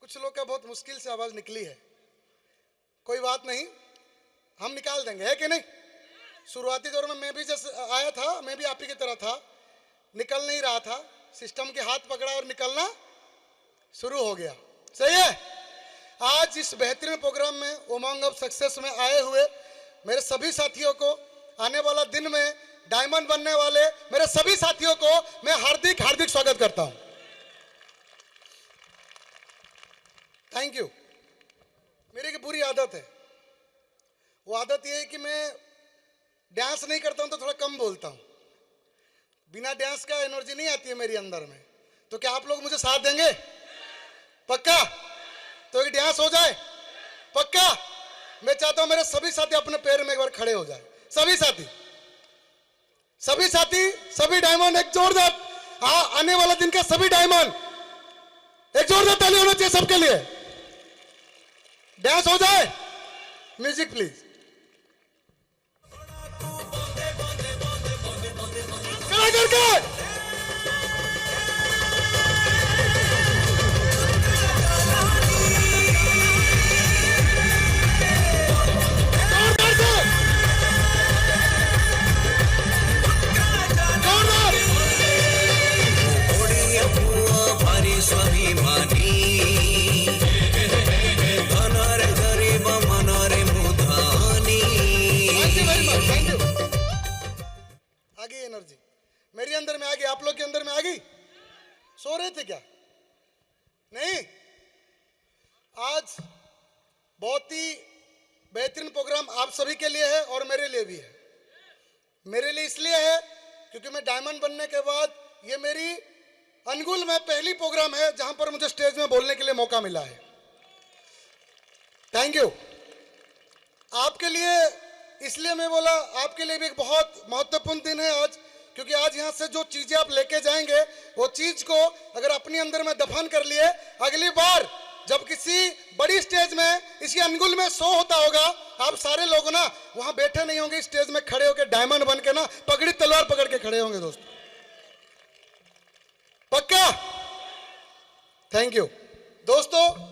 कुछ लोग का बहुत मुश्किल से आवाज निकली है, कोई बात नहीं, हम निकाल देंगे, है कि नहीं। शुरुआती दौर में मैं भी जैसे आया था, मैं भी आप ही की तरह था, निकल नहीं रहा था, सिस्टम के हाथ पकड़ा और निकलना शुरू हो गया। सही है। आज इस बेहतरीन प्रोग्राम में उमंग ऑफ सक्सेस में आए हुए मेरे सभी साथियों को, आने वाला दिन में डायमंड बनने वाले मेरे सभी साथियों को मैं हार्दिक हार्दिक स्वागत करता हूं। Thank you. मेरी एक बुरी आदत है, वो आदत ये है कि मैं डांस नहीं करता हूं तो थोड़ा कम बोलता हूं। बिना डांस का एनर्जी नहीं आती है मेरी अंदर में। तो क्या आप लोग मुझे साथ देंगे? पक्का? तो एक डांस हो जाए? पक्का? मैं चाहता हूं मेरे सभी साथी अपने पैर में एक बार खड़े हो जाए। सभी साथी, सभी साथी, सभी डायमंड, एक जोरदार आने वाला दिन का सभी डायमंड, एक जोरदार ताली होना चाहिए सबके लिए। डांस हो जाए? Music please. खड़ा करके एनर्जी मेरी अंदर में आ गई, आप लोग के अंदर में आ गई। सो रहे थे क्या? नहीं। आज बहुत ही बेहतरीन प्रोग्राम आप सभी के लिए है और मेरे लिए भी है। मेरे लिए इसलिए है क्योंकि मैं डायमंड बनने के बाद ये मेरी अनगुल में पहली प्रोग्राम है जहां पर मुझे स्टेज में बोलने के लिए मौका मिला है। Thank you. आपके लिए इसलिए मैं बोला, आपके लिए भी एक बहुत महत्वपूर्ण दिन है आज, क्योंकि आज यहां से जो चीजें आप लेके जाएंगे वो चीज को अगर अपने अंदर में दफन कर लिए, अगली बार जब किसी बड़ी स्टेज में इसी अनगुल में शो होता होगा, आप सारे लोग ना वहां बैठे नहीं होंगे, स्टेज में खड़े होकर डायमंड बन के ना पगड़ी तलवार पकड़ के खड़े होंगे दोस्तों। पक्का? थैंक यू दोस्तों।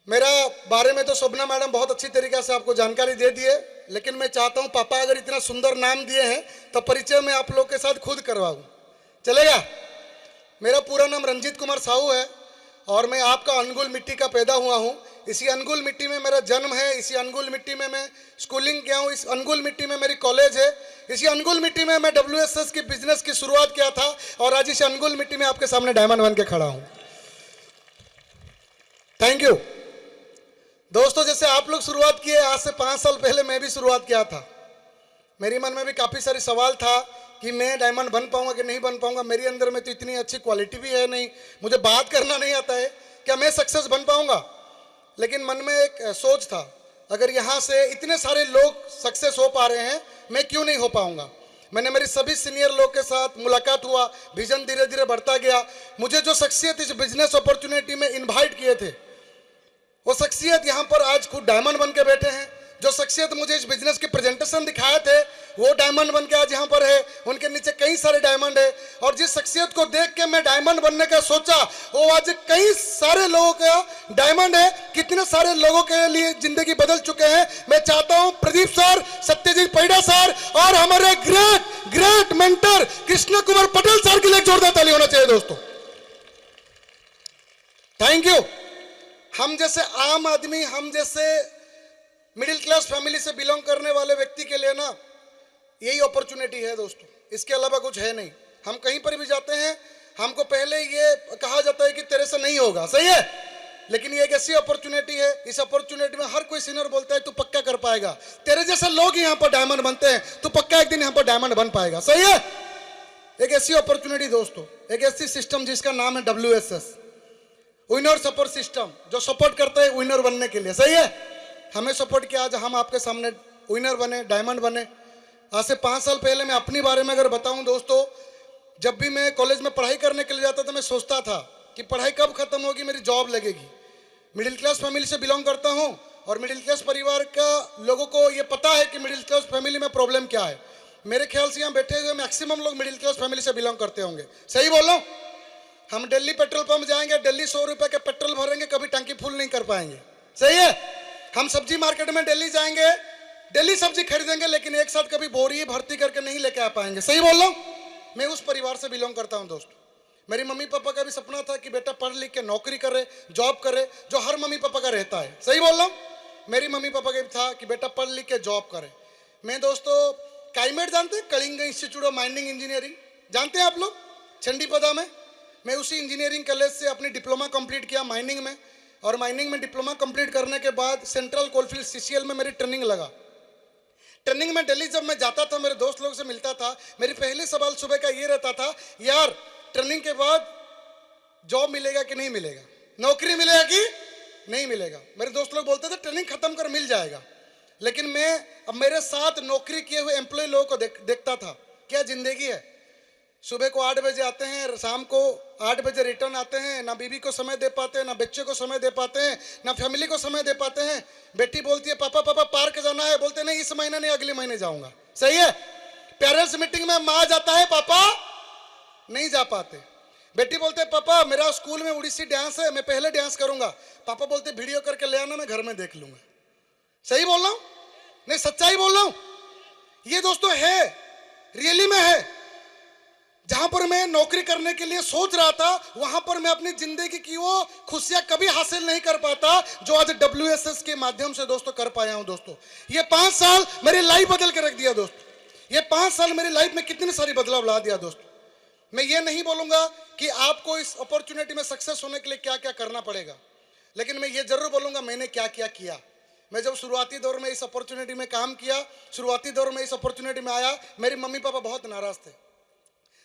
मेरा बारे में तो शोभना मैडम बहुत अच्छी तरीके से आपको जानकारी दे दी है, लेकिन मैं चाहता हूं पापा अगर इतना सुंदर नाम दिए हैं तो परिचय मैं आप लोग के साथ खुद करवाऊं, चलेगा? मेरा पूरा नाम रंजीत कुमार साहू है और मैं आपका अनगुल मिट्टी का पैदा हुआ हूं। इसी अनगुल मिट्टी में मेरा जन्म है, इसी अनगुल मिट्टी में मैं स्कूलिंग किया हूं, इस अनगुल मिट्टी में मेरी कॉलेज है, इसी अनगुल मिट्टी में मैं WSS की बिजनेस की शुरुआत किया था और आज इसी अनगुल मिट्टी में आपके सामने डायमंड बन के खड़ा हूं। थैंक यू दोस्तों। जैसे आप लोग शुरुआत किए, आज से 5 साल पहले मैं भी शुरुआत किया था। मेरे मन में भी काफ़ी सारे सवाल था कि मैं डायमंड बन पाऊंगा कि नहीं बन पाऊंगा। मेरे अंदर में तो इतनी अच्छी क्वालिटी भी है नहीं, मुझे बात करना नहीं आता है, क्या मैं सक्सेस बन पाऊंगा? लेकिन मन में एक सोच था, अगर यहाँ से इतने सारे लोग सक्सेस हो पा रहे हैं, मैं क्यों नहीं हो पाऊंगा? मैंने मेरी सभी सीनियर लोग के साथ मुलाकात हुआ, विजन धीरे धीरे बढ़ता गया। मुझे जो शख्सियत इस बिजनेस अपॉर्चुनिटी में इन्वाइट किए थे, वो शख्सियत यहाँ पर आज खुद डायमंड बन के बैठे हैं। जो शख्सियत मुझे इस बिजनेस के प्रेजेंटेशन दिखाए थे, वो डायमंड बन के आज यहाँ पर है। उनके नीचे कई सारे डायमंड है और जिस शख्सियत को देख के मैं डायमंड बनने का सोचा, वो आज कई सारे लोगों का डायमंड है। कितने सारे लोगों के लिए जिंदगी बदल चुके हैं। मैं चाहता हूं प्रदीप सर, सत्यजीत पैड़ा सर और हमारे great great mentor Krishna Kumar Patel sir के लिए जोरदार ताली होना चाहिए दोस्तों। Thank you. हम जैसे आम आदमी, हम जैसे मिडिल क्लास फैमिली से बिलोंग करने वाले व्यक्ति के लिए ना यही अपॉर्चुनिटी है दोस्तों, इसके अलावा कुछ है नहीं। हम कहीं पर भी जाते हैं, हमको पहले ये कहा जाता है कि तेरे से नहीं होगा, सही है? लेकिन ये एक ऐसी अपॉर्चुनिटी है, इस अपॉर्चुनिटी में हर कोई सीनियर बोलता है तू पक्का कर पाएगा। तेरे जैसे लोग यहाँ पर डायमंड बनते हैं, तू पक्का एक दिन यहाँ पर डायमंड बन पाएगा, सही है? एक ऐसी अपॉर्चुनिटी दोस्तों, एक ऐसी सिस्टम जिसका नाम है WSS, विनर सपोर्ट सिस्टम, जो सपोर्ट करता है विनर बनने के लिए, सही है? हमें सपोर्ट किया, आज हम आपके सामने विनर बने, डायमंड बने। आज से 5 साल पहले मैं अपनी बारे में अगर बताऊं दोस्तों, जब भी मैं कॉलेज में पढ़ाई करने के लिए जाता था, मैं सोचता था कि पढ़ाई कब खत्म होगी, मेरी जॉब लगेगी। मिडिल क्लास फैमिली से बिलोंग करता हूं और मिडिल क्लास परिवार का लोगों को ये पता है कि मिडिल क्लास फैमिली में प्रॉब्लम क्या है। मेरे ख्याल से यहाँ बैठे हुए मैक्सिमम लोग मिडिल क्लास फैमिली से बिलोंग करते होंगे, सही बोल रहा हूँ? हम दिल्ली पेट्रोल पंप जाएंगे, दिल्ली 100 रुपए के पेट्रोल भरेंगे, कभी टंकी फुल नहीं कर पाएंगे। सही है। हम सब्जी मार्केट में दिल्ली जाएंगे, दिल्ली सब्जी खरीदेंगे, लेकिन एक साथ कभी बोरी भर्ती करके नहीं लेके आ पाएंगे। सही बोल रहा हूं? मैं उस परिवार से बिलोंग करता हूं दोस्तों। मेरी मम्मी पापा का भी सपना था कि बेटा पढ़ लिख के नौकरी करे, जॉब करे, जो हर मम्मी पापा का रहता है। सही बोल रहा हूं? मेरी मम्मी पापा का भी था कि बेटा पढ़ लिख के जॉब करे। मैं दोस्तों काइमेट जानते हैं, Kalinga institute of mining engineering, जानते हैं आप लोग, चंडीपदा में। मैं उसी इंजीनियरिंग कॉलेज से अपनी डिप्लोमा कंप्लीट किया माइनिंग में, और माइनिंग में डिप्लोमा कंप्लीट करने के बाद सेंट्रल कोलफील्ड सीसीएल में मेरी ट्रेनिंग लगा। ट्रेनिंग में दिल्ली जब मैं जाता था, मेरे दोस्त लोग से मिलता था, मेरी पहली सवाल सुबह का ये रहता था, यार ट्रेनिंग के बाद जॉब मिलेगा कि नहीं मिलेगा, नौकरी मिलेगा कि नहीं मिलेगा। मेरे दोस्त लोग बोलते थे ट्रेनिंग खत्म कर मिल जाएगा, लेकिन मैं अब मेरे साथ नौकरी किए हुए एम्प्लॉय लोगों को देखता था, क्या जिंदगी है। सुबह को 8 बजे आते हैं, शाम को 8 बजे रिटर्न आते हैं, ना बीवी को समय दे पाते हैं, ना बच्चे को समय दे पाते हैं, ना फैमिली को समय दे पाते हैं। बेटी बोलती है पापा पापा पार्क जाना है, बोलते नहीं इस महीने नहीं अगले महीने जाऊंगा। सही है। पेरेंट्स मीटिंग में माँ जाता है, पापा नहीं जा पाते। बेटी बोलते पापा मेरा स्कूल में उड़ीसी डांस है, मैं पहले डांस करूंगा, पापा बोलते वीडियो करके ले आना, मैं घर में देख लूंगा। सही बोल रहा हूं? नहीं सच्चाई बोल रहा हूं? ये दोस्तों है, रियली में है। जहां पर मैं नौकरी करने के लिए सोच रहा था, वहां पर मैं अपनी जिंदगी की वो खुशियां कभी हासिल नहीं कर पाता जो आज WSS के माध्यम से दोस्तों कर पाया हूं। दोस्तों ये 5 साल मेरी लाइफ बदल के रख दिया दोस्तों। ये 5 साल मेरी लाइफ में कितनी सारी बदलाव ला दिया दोस्तों। मैं ये नहीं बोलूंगा कि आपको इस अपॉर्चुनिटी में सक्सेस होने के लिए क्या क्या करना पड़ेगा, लेकिन मैं ये जरूर बोलूंगा मैंने क्या क्या किया। मैं जब शुरुआती दौर में इस अपॉर्चुनिटी में काम किया, शुरुआती दौर में इस अपॉर्चुनिटी में आया, मेरे मम्मी पापा बहुत नाराज थे।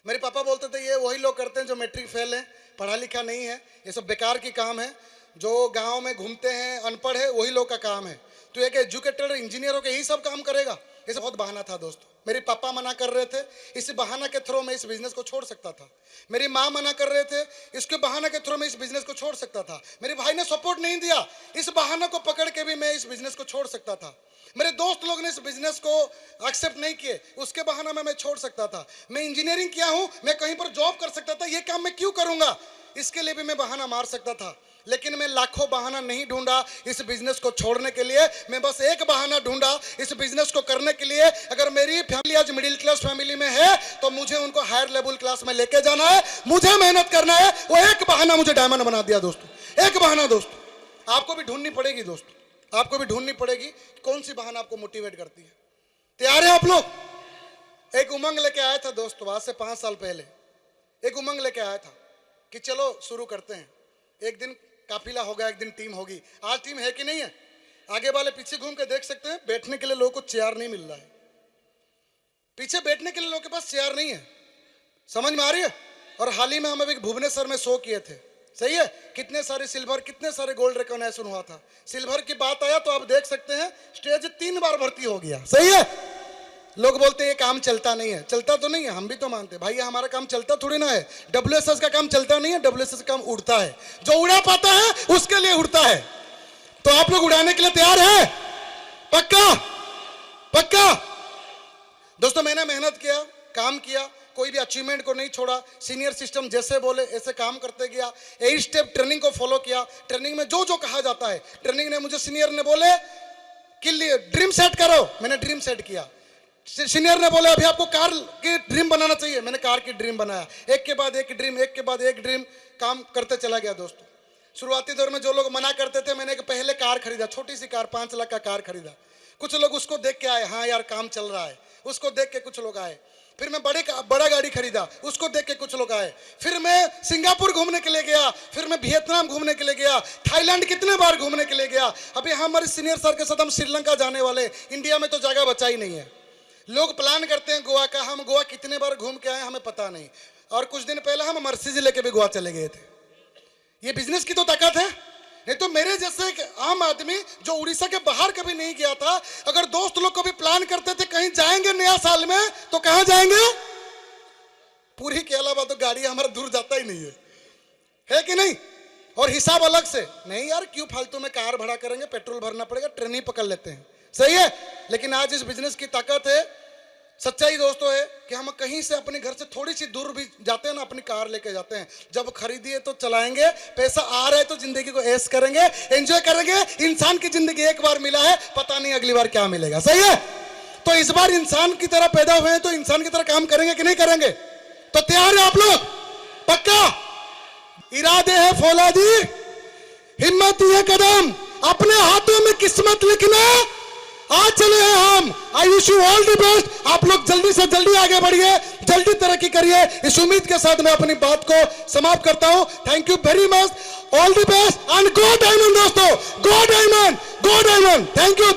मेरे पापा बोलते थे ये वही लोग करते हैं जो मैट्रिक फेल हैं, पढ़ा लिखा नहीं है, ये सब बेकार की काम है, जो गांव में घूमते हैं अनपढ़ है वही लोग का काम है, तो एक एजुकेटेड इंजीनियर होकर यही सब काम करेगा। ये सब बहुत बहाना था दोस्तों। मेरे पापा मना कर रहे थे, इस बहाना के थ्रू मैं इस बिजनेस को छोड़ सकता था। मेरी माँ मना कर रहे थे, इसके बहाना के थ्रू मैं इस बिजनेस को छोड़ सकता था। मेरे भाई ने सपोर्ट नहीं दिया, इस बहाना को पकड़ के भी मैं इस बिजनेस को छोड़ सकता था। मेरे दोस्त लोग ने इस बिजनेस को एक्सेप्ट नहीं किए, उसके बहाना में मैं छोड़ सकता था। मैं इंजीनियरिंग किया हूं, मैं कहीं पर जॉब कर सकता था, ये काम मैं क्यों करूंगा, इसके लिए भी मैं बहाना मार सकता था। लेकिन मैं लाखों बहाना नहीं ढूंढा इस बिजनेस को छोड़ने के लिए, मैं बस एक बहाना ढूंढा इस बिजनेस को करने के लिए। अगर मेरी फैमिली आज मिडिल क्लास फैमिली में है तो मुझे उनको हायर लेवल क्लास में लेके जाना है, मुझे मेहनत करना है। वो एक बहाना मुझे डायमंड बना दिया दोस्तों, एक बहाना। दोस्तों आपको भी ढूंढनी पड़ेगी, दोस्तों आपको भी ढूंढनी पड़ेगी कौन सी बहाना आपको मोटिवेट करती है। तैयार है आप लोग? एक उमंग लेके आया था दोस्तों, आज से 5 साल पहले एक उमंग लेके आया था कि चलो शुरू करते हैं। एक दिन काफिला होगा, एक दिन टीम होगी। आज टीम है कि नहीं है? आगे वाले पीछे घूम के देख सकते हैं, बैठने के लिए लोगों को चेयर नहीं मिल रहा है, पीछे बैठने के लिए लोगों के पास चेयर नहीं है। समझ में आ रही है? और हाल ही में हम अभी भुवनेश्वर में शो किए थे, सही है, कितने सारे सिल्वर कितने सारे गोल्ड रिकॉग्निशन हुआ था। सिल्वर की बात आया तो आप देख सकते हैं स्टेज 3 बार भर्ती हो गया। सही है। लोग बोलते हैं ये काम चलता नहीं है, चलता तो नहीं है, हम भी तो मानते भाई हमारा काम चलता थोड़ी ना है। WSS का काम चलता नहीं है, WSS का काम उड़ता है, जो उड़ा पाता है उसके लिए उड़ता है। तो आप लोग उड़ाने के लिए तैयार है? पक्का पक्का। दोस्तों मैंने मेहनत किया, काम किया, कोई भी अचीवमेंट को नहीं छोड़ा। सीनियर सिस्टम जैसे बोले ऐसे काम करते गया। 8 स्टेप ट्रेनिंग को फॉलो किया। ट्रेनिंग में जो जो कहा जाता है, ट्रेनिंग ने मुझे सीनियर ने बोले कि ड्रीम सेट करो, मैंने ड्रीम सेट किया। सीनियर ने बोले अभी आपको कार की ड्रीम बनाना चाहिए, मैंने कार की ड्रीम बनाया। एक के बाद एक ड्रीम, एक के बाद एक ड्रीम काम करते चला गया। दोस्तों शुरुआती दौर में जो लोग मना करते थे, मैंने एक पहले कार खरीदा, छोटी सी कार, 5 लाख का कार खरीदा। कुछ लोग उसको देख के आए, हाँ यार काम चल रहा है, उसको देख के कुछ लोग आए। फिर मैं बड़ा गाड़ी खरीदा, उसको देख के कुछ लोग आए। फिर मैं सिंगापुर घूमने के लिए गया, फिर मैं वियतनाम घूमने के लिए गया, थाईलैंड कितने बार घूमने के लिए गया। अभी हमारे सीनियर सर के साथ हम श्रीलंका जाने वाले, इंडिया में तो जगह बचा ही नहीं है। लोग प्लान करते हैं गोवा का, हम गोवा कितने बार घूम के आए हमें पता नहीं। और कुछ दिन पहले हम मर्सिडीज लेके भी गोवा चले गए थे। ये बिजनेस की तो ताकत है। नहीं तो मेरे जैसे एक आम आदमी जो उड़ीसा के बाहर कभी नहीं गया था, अगर दोस्त लोग कभी प्लान करते थे कहीं जाएंगे नया साल में, तो कहां जाएंगे? पूरी के अलावा तो गाड़ी हमारा दूर जाता ही नहीं है कि नहीं? और हिसाब अलग से नहीं यार, क्यों फालतू में कार भाड़ा करेंगे, पेट्रोल भरना पड़ेगा, ट्रेन ही पकड़ लेते हैं। सही है। लेकिन आज इस बिजनेस की ताकत है सच्चाई दोस्तों है कि हम कहीं से अपने घर से थोड़ी सी दूर भी जाते हैं ना, अपनी कार लेके जाते हैं, जब खरीदिए तो चलाएंगे, पैसा आ रहा है तो जिंदगी को ऐश करेंगे, एंजॉय करेंगे। इंसान की जिंदगी एक बार मिला है, पता नहीं अगली बार क्या मिलेगा, सही है? तो इस बार इंसान की तरह पैदा हुए हैं तो इंसान की तरह काम करेंगे कि नहीं करेंगे? तो तैयार है आप लोग? पक्का इरादे है फौलादी, हिम्मत ये कदम, अपने हाथों में किस्मत लिखना, आज चले हैं हम। I wish you all the best. आप लोग जल्दी से जल्दी आगे बढ़िए, जल्दी तरक्की करिए, इस उम्मीद के साथ मैं अपनी बात को समाप्त करता हूं। Thank you very much, all the best and go diamond दोस्तों, go diamond, go diamond. Thank you.